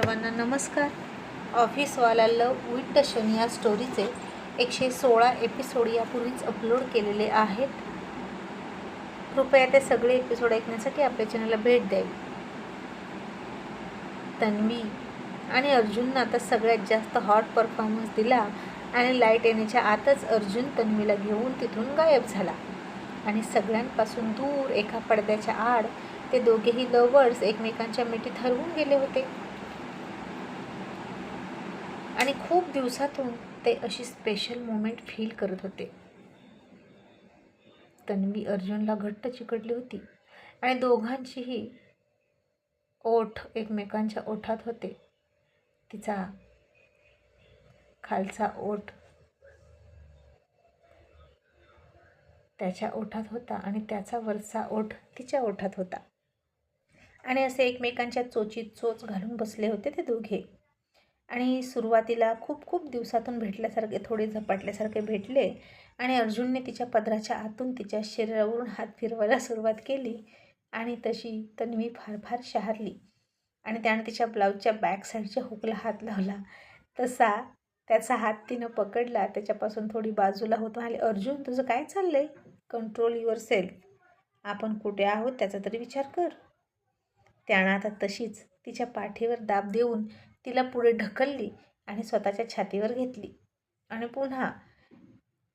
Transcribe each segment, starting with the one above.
सर्वांना नमस्कार. ऑफिसवाला लव विथ शनी या स्टोरीचे 116 एपिसोड यापूर्वीच अपलोड केलेले आहेत. कृपया ते सगळे एपिसोड ऐकण्यासाठी आपल्या चॅनलला भेट द्यावी. तन्वी आणि अर्जुननं आता सगळ्यात जास्त हॉट परफॉर्मन्स दिला आणि लाईट येण्याच्या आतच अर्जुन तन्वीला घेऊन तिथून गायब झाला आणि सगळ्यांपासून दूर एका पडद्याच्या आड ते दोघेही लव्हर्स एकमेकांच्या मिठीत हरवून गेले होते. आणि खूप दिवसातून ते अशी स्पेशल मोमेंट फील करत होते. तन्वी अर्जुनला घट्ट चिकटली होती आणि दोघांचीही ओठ एकमेकांच्या ओठात होते. तिचा खालचा ओठ त्याच्या ओठात होता आणि त्याचा वरचा ओठ तिच्या ओठात होता आणि असे एकमेकांच्या चोचीत चोच घालून बसले होते ते दोघे. आणि सुरुवातीला खूप दिवसातून भेटल्यासारखे थोडे झपाटल्यासारखे भेटले आणि अर्जुनने तिच्या पदराच्या आतून तिच्या शरीरावरून हात फिरवायला सुरुवात केली आणि तशी तन्वी फार शहारली आणि त्याने तिच्या ब्लाऊजच्या बॅक साईडच्या हुकला हात लावला. तसा त्याचा हात तिनं पकडला, त्याच्यापासून थोडी बाजूला होत म्हणाले, अर्जुन तुझं काय चाललंय? Control your self. आपण कुठे आहोत त्याचा तरी विचार कर. त्यानं आता तशीच तिच्या पाठीवर दाब देऊन तिला पुढे ढकलली आणि स्वतःच्या छातीवर घेतली आणि पुन्हा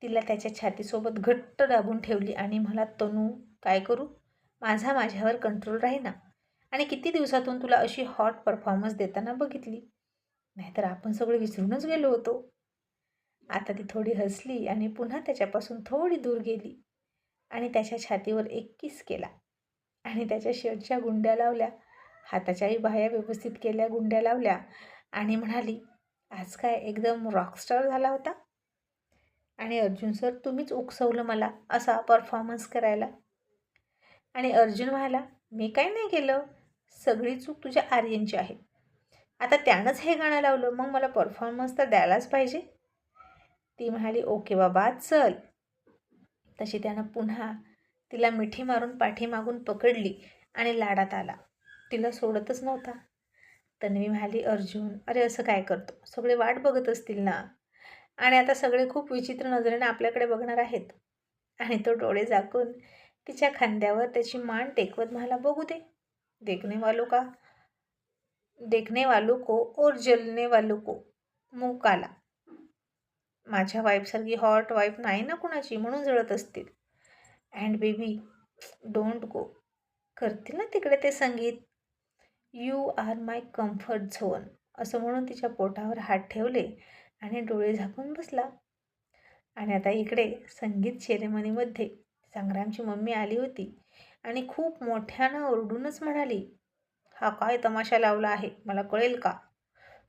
तिला त्याच्या छातीसोबत घट्ट दाबून ठेवली आणि मला, तनू काय करू? माझ्यावर कंट्रोल राहीना आणि किती दिवसातून तुला अशी हॉट परफॉर्मन्स देताना बघितली, नाहीतर आपण सगळे विसरूनच गेलो होतो. आता ती थोडी हसली आणि पुन्हा त्याच्यापासून थोडी दूर गेली आणि त्याच्या छातीवर एक किस केला आणि त्याच्या शर्टच्या गुंड्या लावल्या, हाताच्याही बाह्या व्यवस्थित केल्या, गुंड्या लावल्या आणि म्हणाली, आज काय एकदम रॉकस्टार झाला होता. आणि अर्जुन सर तुम्हीच उकसवलं मला असा परफॉर्मन्स करायला. आणि अर्जुन म्हणाला, मी काय नाही केलं, सगळी चूक तुझ्या आर्यनची आहे. आता त्यानंच हे गाणं लावलं, मग मला परफॉर्मन्स तर द्यायलाच पाहिजे. ती म्हणाली, ओके बाबा चल. तशी त्यानं पुन्हा तिला मिठी मारून पाठीमागून पकडली आणि लाडात आला. तिला सोडतच नव्हता. तन्वी म्हणाली, अर्जुन अरे असं काय करतो, सगळे वाट बघत असतील ना आणि आता सगळे खूप विचित्र नजरेने आपल्याकडे बघणार आहेत. आणि तो डोळे झाकून तिच्या खांद्यावर त्याची मान टेकवत म्हणाला, बघू दे, देखने वालों को और जलने वालों को मुंह काला. माझ्या वाईफसारखी हॉट वाईफ नाही ना कुणाची, म्हणून जळत असतील. And baby don't go. करतील ना तिकडे ते संगीत. You are my comfort zone असं म्हणून तिच्या पोटावर हात ठेवले आणि डोळे झाकून बसला. आणि आता इकडे संगीत सेरेमनीमध्ये संग्रामची मम्मी आली होती आणि खूप मोठ्यानं ओरडूनच म्हणाली, हा काय तमाशा लावला आहे, मला कळेल का?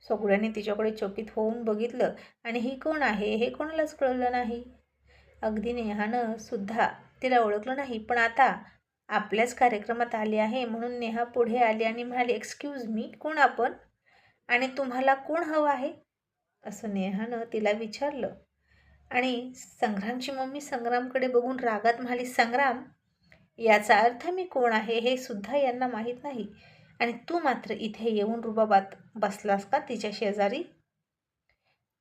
सगळ्यांनी तिच्याकडे चकित होऊन बघितलं आणि ही कोण आहे हे कोणालाच कळलं नाही. अगदी नेहानं सुद्धा तिला ओळखलं नाही. पण आता आपल्याच कार्यक्रमात आली आहे म्हणून नेहा पुढे आली आणि म्हणाली, एक्सक्यूज मी, कोण आपण आणि तुम्हाला कोण हवं आहे असं नेहानं तिला विचारलं. आणि संग्रामची मम्मी संग्रामकडे बघून रागात म्हणाली, संग्राम याचा अर्थ मी कोण आहे हे सुद्धा यांना माहीत नाही आणि तू मात्र इथे येऊन रुबाबात बसलास का तिच्या शेजारी?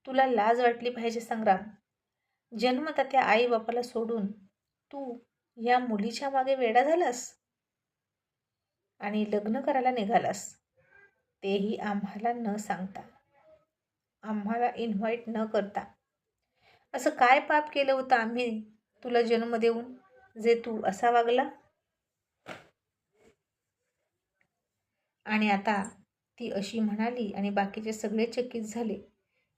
तुला लाज वाटली पाहिजे संग्राम. जन्मता त्या आई बापाला सोडून तू या मुलीच्या मागे वेडा झालास आणि लग्न करायला निघालास, तेही आम्हाला न सांगता, आम्हाला इन्व्हाइट न करता. असं काय पाप केलं होतं आम्ही तुला जन्म देऊन जे तू असा वागला? आणि आता ती अशी म्हणाली आणि बाकीचे सगळे चकित झाले,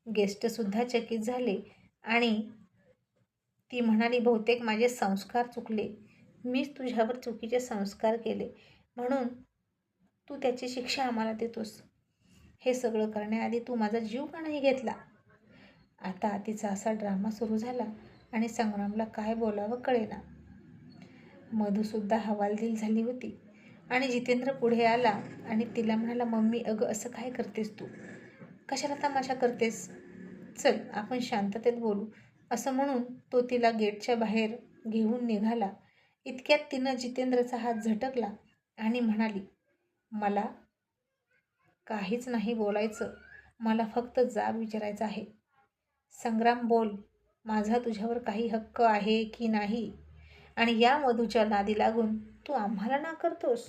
गेस्टसुद्धा चकित झाले आणि ती म्हणाली, बहुतेक माझे संस्कार चुकले, मीच तुझ्यावर चुकीचे संस्कार केले म्हणून तू त्याची शिक्षा आम्हाला देतोस. हे सगळं करण्याआधी तू माझा जीव का नाही घेतला? आता तिचा असा ड्रामा सुरू झाला आणि संग्रामला काय बोलावं कळेना. मधूसुद्धा हवालदिल झाली होती आणि जितेंद्र पुढे आला आणि तिला म्हणाला, मम्मी अगं असं काय करतेस तू, कशाला तमाशा करतेस, चल आपण शांततेत बोलू असं म्हणून तो तिला गेटच्या बाहेर घेऊन निघाला. इतक्यात तिनं जितेंद्रचा हात झटकला आणि म्हणाली, मला काहीच नाही बोलायचं. मला फक्त जाब विचारायचा आहे. संग्राम बोल, माझा तुझ्यावर काही हक्क आहे की नाही? आणि या मधूच्या नादी लागून तू आम्हाला नाकारतोस.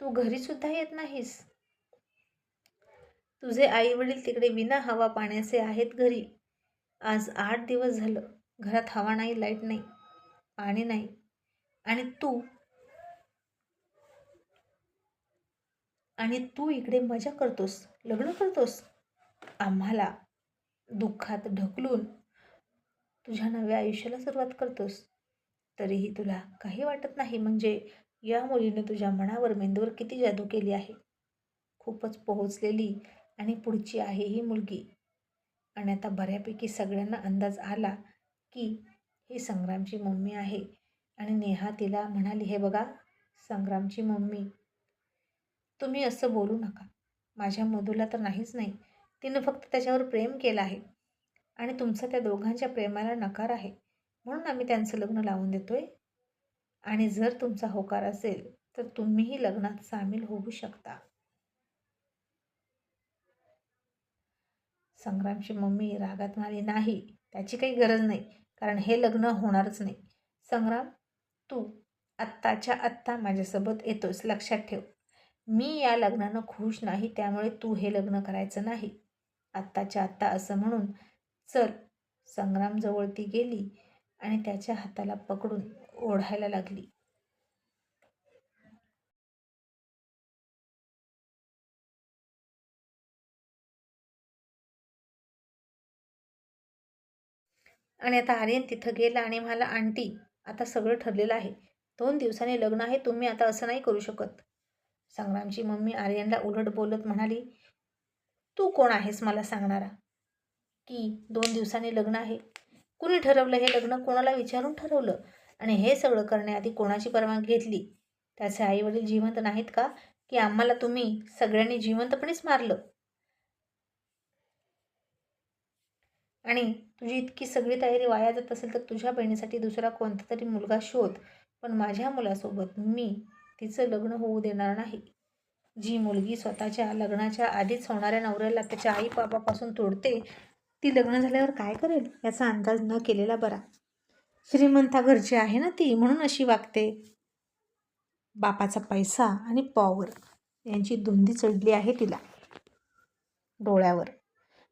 तू घरीसुद्धा येत नाहीस. तुझे आई वडील तिकडे विना हवा पाण्याचे आहेत घरी. आज 8 दिवस झालं. घरात हवा नाही, लाईट नाही, पाणी नाही. आणि तू इकडे मजा करतोस, लग्न करतोस. आम्हाला दुःखात ढकलून तुझ्या नव्या आयुष्याला सुरुवात करतोस. तरीही तुला काही वाटत नाही. म्हणजे या मुलीने तुझ्या मनावर, मेंदूवर किती जादू केली आहे. खूपच पोहोचलेली आणि पुढची आहे ही मुलगी. आणि आता बऱ्यापैकी सगळ्यांना अंदाज आला की ही संग्रामची मम्मी आहे. आणि नेहा तिला म्हणाली, हे बघा संग्रामची मम्मी, तुम्ही असं बोलू नका. माझ्या मधूला तर नाहीच नाही. तिनं फक्त त्याच्यावर प्रेम केलं आहे आणि तुमचा त्या दोघांच्या प्रेमाला नकार आहे. म्हणून आम्ही त्यांचं लग्न लावून देतोय. आणि जर तुमचा होकार असेल तर तुम्हीही लग्नात सामील होऊ शकता. संग्रामची मम्मी रागात म्हणाली, नाही, त्याची काही गरज नाही, कारण हे लग्न होणारच नाही. संग्राम, तू आत्ताच्या आत्ता माझ्यासोबत येतोस, लक्षात ठेव. मी या लग्नानं खुश नाही, त्यामुळे तू हे लग्न करायचं नाही. आत्ताच्या आत्ता असं म्हणून चल. संग्रामजवळ ती गेली आणि त्याच्या हाताला पकडून ओढायला लागली. आणि आता आर्यन तिथं गेला आणि म्हणाला, आंटी, आता सगळं ठरलेलं आहे. 2 दिवसांनी लग्न आहे. तुम्ही आता असं नाही करू शकत. संग्रामची मम्मी आर्यनला उलट बोलत म्हणाली, तू कोण आहेस मला सांगणारा की 2 दिवसांनी लग्न आहे? कुणी ठरवलं हे लग्न? कोणाला विचारून ठरवलं? आणि हे सगळं करण्याआधी कोणाची परवानगी घेतली? त्याचे आईवडील जिवंत नाहीत का? की आम्हाला तुम्ही सगळ्यांनी जिवंतपणेच मारलं? आणि तुझी इतकी सगळी तयारी वाया जात असेल तर तुझ्या बहिणीसाठी दुसरा कोणता तरी मुलगा शोध. पण माझ्या मुलासोबत मी तिचं लग्न होऊ देणार नाही. जी मुलगी स्वतःच्या लग्नाच्या आधीच होणाऱ्या नवऱ्याला त्याच्या आई बाबापासून तोडते, ती लग्न झाल्यावर काय करेल याचा अंदाज न केलेला बरा. श्रीमंता घरची आहे ना ती, म्हणून अशी वागते. बापाचा पैसा आणि पॉवर यांची धुंदी चढली आहे तिला डोळ्यावर.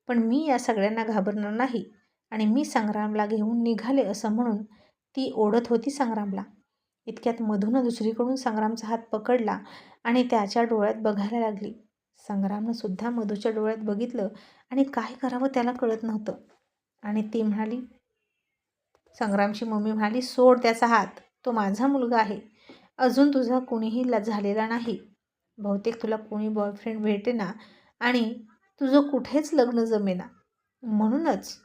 पण मी या सगळ्यांना घाबरणार नाही. आणि मी संग्रामला घेऊन निघाले असं म्हणून ती ओढत होती संग्रामला. इतक्यात मधून दुसरीकडून संग्रामचा हात पकडला आणि त्याच्या डोळ्यात बघायला लागली. संग्रामनं सुद्धा मधूच्या डोळ्यात बघितलं आणि काय करावं त्याला कळत नव्हतं. आणि ती म्हणाली, संग्रामची मम्मी म्हणाली, सोड त्याचा हात. तो माझा मुलगा आहे. अजून तुझा कुणीही झालेला नाही. बहुतेक तुला कोणी बॉयफ्रेंड भेटेना आणि तुझं कुठेच लग्न जमेना. म्हणूनच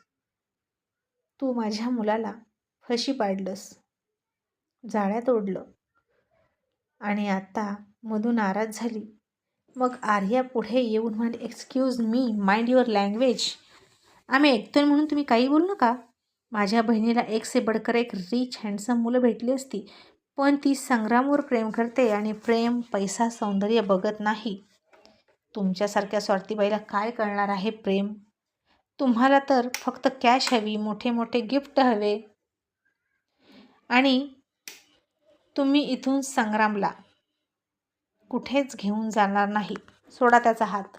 तू माझ्या मुलाला फशी पाडलंस, जाळ्यात ओढलं. आणि आता मधू नाराज झाली. मग आर्या पुढे येऊन म्हणाली, excuse me, mind your language. आम्ही ऐकतोय म्हणून तुम्ही काही बोलू नका. माझ्या बहिणीला एक से बडकर एक रिच हँडसम मुलं भेटली असती, पण ती संग्रामवर प्रेम करते आणि प्रेम पैसा सौंदर्य बघत नाही. तुमच्यासारख्या स्वार्थी बाईला काय कळणार आहे प्रेम? तुम्हाला तर फक्त कॅश हवी, मोठे मोठे गिफ्ट हवे. आणि तुम्ही इथून संग्रामला कुठेच घेऊन जाणार नाही. सोडा त्याचा हात.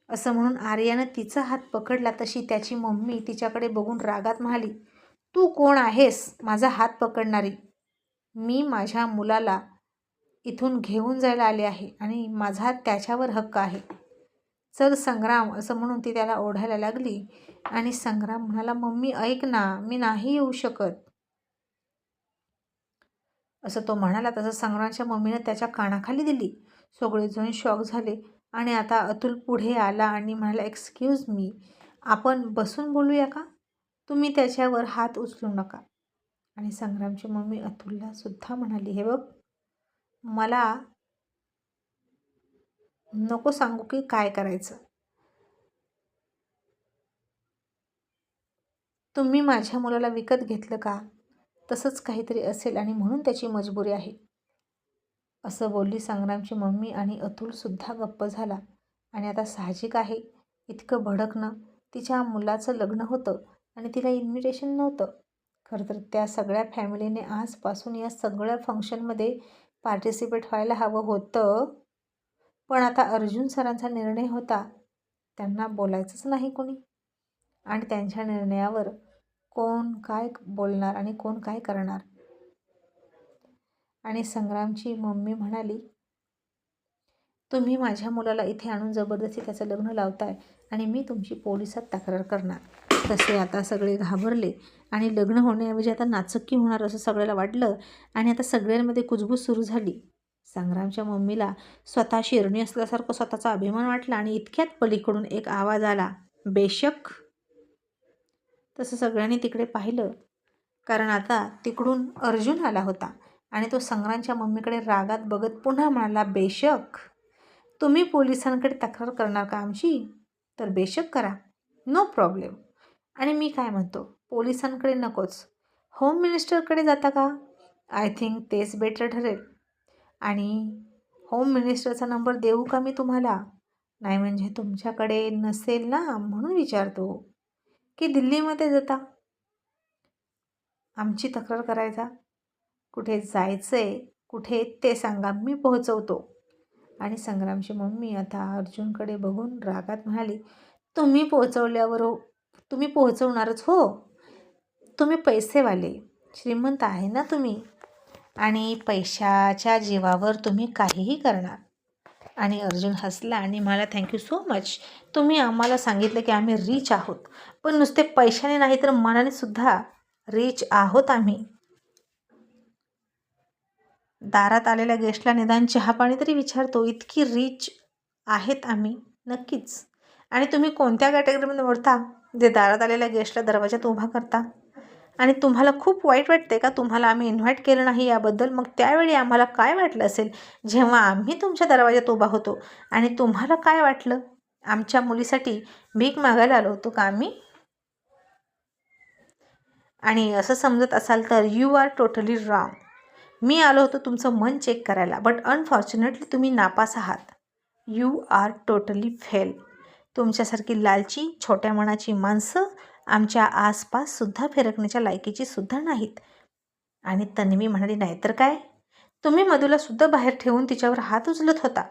असं म्हणून आर्यानं तिचा हात पकडला. तशी त्याची मम्मी तिच्याकडे बघून रागात म्हणाली, तू कोण आहेस माझा हात पकडणारी? मी माझ्या मुलाला इथून घेऊन जायला आले आहे आणि माझा त्याच्यावर हक्क आहे. चल संग्राम. असं म्हणून ती त्याला ओढायला लागली. आणि संग्राम म्हणाला, मम्मी ऐक ना, मी नाही येऊ शकत. असं तो म्हणाला तसं संग्रामच्या मम्मीनं त्याच्या कानाखाली दिली. सगळेजण शॉक झाले. आणि आता अतुल पुढे आला आणि म्हणाला, एक्सक्यूज मी, आपण बसून बोलूया का? तुम्ही त्याच्यावर हात उचलू नका. आणि संग्रामची मम्मी अतुलला सुद्धा म्हणाली, हे बघ, मला नको सांगू की काय करायचं. तुम्ही माझ्या मुलाला विकत घेतलं का? तसंच काहीतरी असेल आणि म्हणून त्याची मजबुरी आहे. असं बोलली संग्रामची मम्मी आणि अतुलसुद्धा गप्प झाला. आणि आता साहजिक आहे, इतकं भडकणं. तिच्या मुलाचं लग्न होतं आणि तिला इन्व्हिटेशन नव्हतं. खरं तर त्या सगळ्या फॅमिलीने आजपासून या सगळ्या फंक्शनमध्ये पार्टिसिपेट व्हायला हवं होतं. पण आता अर्जुन सरांचा निर्णय होता, त्यांना बोलायचंच नाही कोणी. आणि त्यांच्या निर्णयावर कोण काय बोलणार आणि कोण काय करणार. आणि संग्रामची मम्मी म्हणाली, तुम्ही माझ्या मुलाला इथे आणून जबरदस्ती त्याचं लग्न लावताय आणि मी तुमची पोलिसात तक्रार करणार. तसे आता सगळे घाबरले आणि लग्न होण्याऐवजी आता नाचक्की होणार असं सगळ्याला वाटलं. आणि आता सगळ्यांमध्ये कुजबूज सुरू झाली. संग्रामच्या मम्मीला स्वतः शिरणी असल्यासारखं स्वतःचा अभिमान वाटला आणि इतक्यात पलीकडून एक आवाज आला, बेशक. तसं सगळ्यांनी तिकडे पाहिलं, कारण आता तिकडून अर्जुन आला होता आणि तो संग्रामच्या मम्मीकडे रागात बघत पुन्हा म्हणाला, बेशक. तुम्ही पोलिसांकडे तक्रार करणार का आमची? तर बेशक करा, नो प्रॉब्लेम. आणि मी काय म्हणतो, पोलिसांकडे नकोच, होम मिनिस्टरकडे जाता का? आय थिंक तेच बेटर ठरेल. आणि होम मिनिस्टरचा नंबर देऊ का मी तुम्हाला? नाही म्हणजे तुमच्याकडे नसेल ना म्हणून विचारतो. की दिल्लीमध्ये जाता आमची तक्रार करायचा? कुठे जायचं आहे, कुठे ते सांगा, मी पोहोचवतो. आणि संग्रामची मम्मी आता अर्जुनकडे बघून रागात म्हणाली, तुम्ही पोहोचवल्यावर हो, तुम्ही पोहोचवणारच हो. तुम्ही पैसेवाले, श्रीमंत आहे ना तुम्ही, आणि पैशाच्या जीवावर तुम्ही काहीही करणार. आणि अर्जुन हसला आणि मला थँक्यू सो मच. तुम्ही आम्हाला सांगितलं की आम्ही रिच आहोत, पण नुसते पैशाने नाही तर मनाने सुद्धा रिच आहोत आम्ही. दारात आलेल्या गेस्टला निदान चहापाणी तरी विचारतो, इतकी रिच आहेत आम्ही. नक्कीच. आणि तुम्ही कोणत्या कॅटेगरीमध्ये मोडता जे दारात आलेल्या गेस्टला दरवाजात उभा करता? आणि तुम्हाला खूप वाईट वाटते का तुम्हाला आम्ही इन्व्हाइट केलं नाही याबद्दल? मग त्यावेळी आम्हाला काय वाटलं असेल जेव्हा आम्ही तुमच्या दरवाजात उभा होतो? आणि तुम्हाला काय वाटलं? आमच्या मुलीसाठी भीक मागायला आलो होतो का आम्ही? आणि असं समजत असाल तर यू आर टोटली रॉंग. मी आलो होतो तुमचं मन चेक करायला, बट अनफॉर्च्युनेटली तुम्ही नापास आहात. You are totally fail. तुमच्यासारखी लालची छोट्या मनाची माणसं आमच्या आसपाससुद्धा फिरकण्याच्या लायकीची सुद्धा नाहीत. आणि तन्वी म्हणाली, नाही तर काय, तुम्ही मधुलासुद्धा बाहेर ठेवून तिच्यावर हात उचलत होता.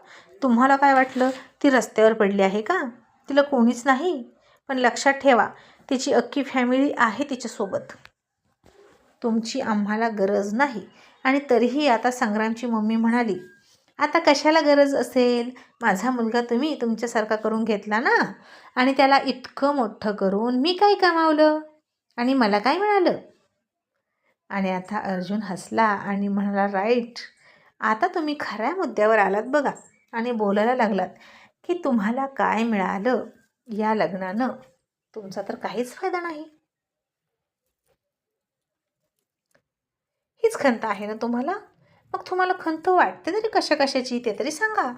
तुम्हाला काय वाटलं ती रस्त्यावर पडली आहे का? तिला कोणीच नाही. पण लक्षात ठेवा, तिची अख्खी फॅमिली आहे तिच्यासोबत. तुमची आम्हाला गरज नाही. आणि तरीही आता संग्रामची मम्मी म्हणाली, आता कशाला गरज असेल? माझा मुलगा तुम्ही तुमच्यासारखा करून घेतला ना, आणि त्याला इतकं मोठं करून मी काय कमावलं आणि मला काय मिळालं? आणि आता अर्जुन हसला आणि म्हणाला, राईट, आता तुम्ही खऱ्या मुद्द्यावर आलात बघा आणि बोलायला लागलात की तुम्हाला काय मिळालं या लग्नानं. तुमचा तर काहीच फायदा नाही. हीच खंत आहे ना तुम्हाला? मग तुम्हाला खंत वाटते तरी कशा कशाची ते तरी सांगा.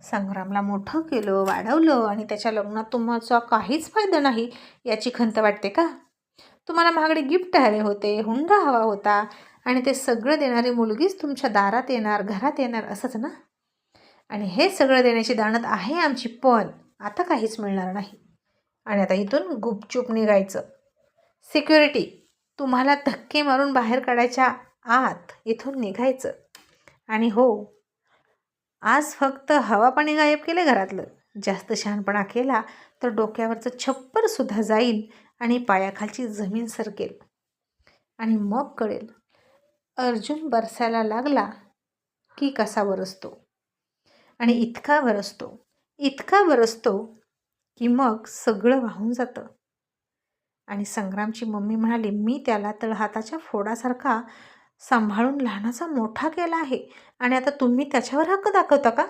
संग्रामला मोठं केलं, वाढवलं आणि त्याच्या लग्नात तुमचा काहीच फायदा नाही याची खंत वाटते का? तुम्हाला महागडे गिफ्ट हवे होते, हुंडा हवा होता, आणि ते सगळं देणारी मुलगीच तुमच्या दारात येणार, घरात येणार, असंच ना? आणि हे सगळं देण्याची दानत आहे आमची, पण आता काहीच मिळणार नाही. आणि आता इथून गुपचूप निघायचं. सिक्युरिटी तुम्हाला धक्के मारून बाहेर काढायच्या आत इथून निघायचं. आणि हो, आज फक्त हवापाणी गायब केलं घरातलं. जास्त शहाणपणा केला तर डोक्यावरचं छप्परसुद्धा जाईल आणि पायाखालची जमीन सरकेल. आणि मग कळेल अर्जुन बरसायला लागला की कसा बरसतो. आणि इतका बरसतो की मग सगळं वाहून जातं. आणि संग्रामची मम्मी म्हणाली, मी त्याला तळहाताच्या फोडासारखा सांभाळून लहानाचा मोठा केला आहे आणि आता तुम्ही त्याच्यावर हक्क दाखवता का?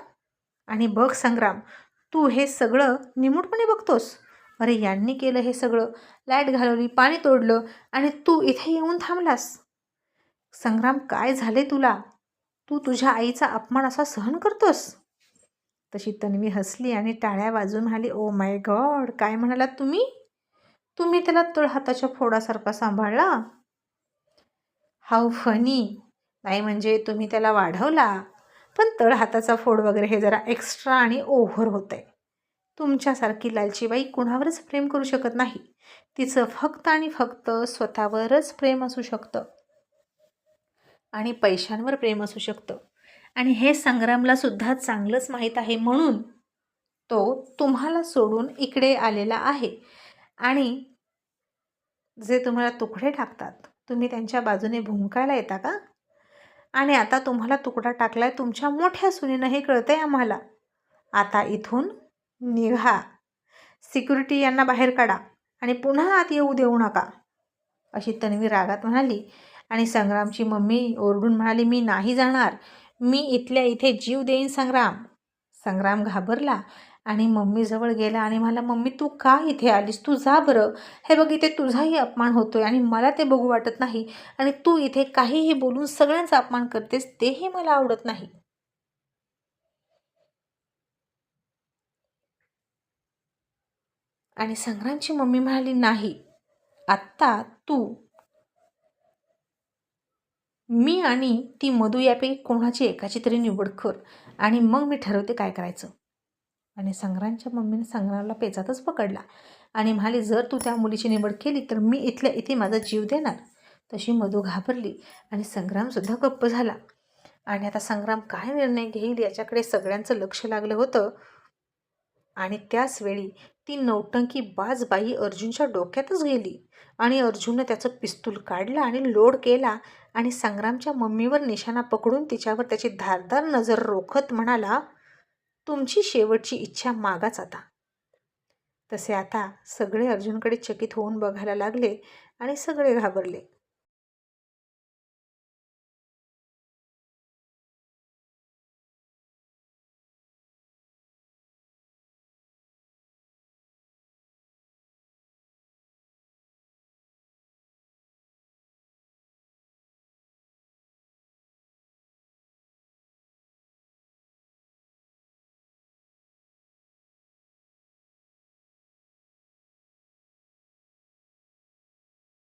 आणि बघ संग्राम, तू हे सगळं निमूटपणे बघतोस. अरे यांनी केलं हे सगळं, लाईट घालवली, पाणी तोडलं, आणि तू इथे येऊन थांबलास. संग्राम, काय झाले तुला? तू तुझ्या आईचा अपमान असा सहन करतोस? तशी तन्वी हसली आणि टाळ्या वाजवून म्हणाली, ओ माय गॉड, काय म्हणालात तुम्ही? तुम्ही त्याला तळहाताच्या फोडासारखा सांभाळला? How funny. नाही म्हणजे तुम्ही त्याला वाढवला, पण तळहाताचा फोड वगैरे हे जरा एक्स्ट्रा आणि ओव्हर होतं आहे. तुमच्यासारखी लालची बाई कुणावरच प्रेम करू शकत नाही. तिचं फक्त आणि फक्त स्वतःवरच प्रेम असू शकतं आणि पैशांवर प्रेम असू शकतं. आणि हे संग्रामला सुद्धा चांगलंच माहीत आहे, म्हणून तो तुम्हाला सोडून इकडे आलेला आहे. आणि जे तुम्हाला तुकडे टाकतात, तुम्ही त्यांच्या बाजूने भुंकायला येता का? आणि आता तुम्हाला तुकडा टाकलाय तुमच्या मोठ्या सुनेनं, हे कळतंय आम्हाला. आता इथून निघा. सिक्युरिटी यांना बाहेर काढा आणि पुन्हा आत येऊ देऊ नका, अशी तन्वी रागात म्हणाली. आणि संग्रामची मम्मी ओरडून म्हणाली, मी नाही जाणार, मी इथल्या इथे जीव देईन संग्राम. संग्राम घाबरला आणि मम्मीजवळ गेला आणि म्हणाला, मम्मी तू का इथे आलीस? तू जा बरं. हे बघ, इथे तुझाही अपमान होतोय आणि मला ते बघू वाटत नाही. आणि तू इथे काहीही बोलून सगळ्यांचा अपमान करतेस, तेही मला आवडत नाही. आणि संग्रामची मम्मी म्हणाली, नाही, आत्ता तू, मी आणि ती मधू यापैकी कोणाची एकाची तरी निवड कर आणि मग मी ठरवते काय करायचं. आणि संग्रामच्या मम्मीने संग्रामला पेचातच पकडला आणि म्हणाली, जर तू त्या मुलीची निवड केली तर मी इथल्या इथे माझा जीव देणार. तशी मधू घाबरली आणि संग्रामसुद्धा गप्प झाला. आणि आता संग्राम काय निर्णय घेईल याच्याकडे सगळ्यांचं लक्ष लागलं होतं. आणि त्याच वेळी ती नौटंकी बाज बाई अर्जुनच्या डोक्यातच गेली आणि अर्जुननं त्याचं पिस्तूल काढलं आणि लोड केला आणि संग्रामच्या मम्मीवर निशाणा पकडून तिच्यावर त्याची धारदार नजर रोखत म्हणाला, तुमची शेवटची इच्छा मागाच आता. तसे आता सगळे अर्जुनकडे चकित होऊन बघायला लागले आणि सगळे घाबरले.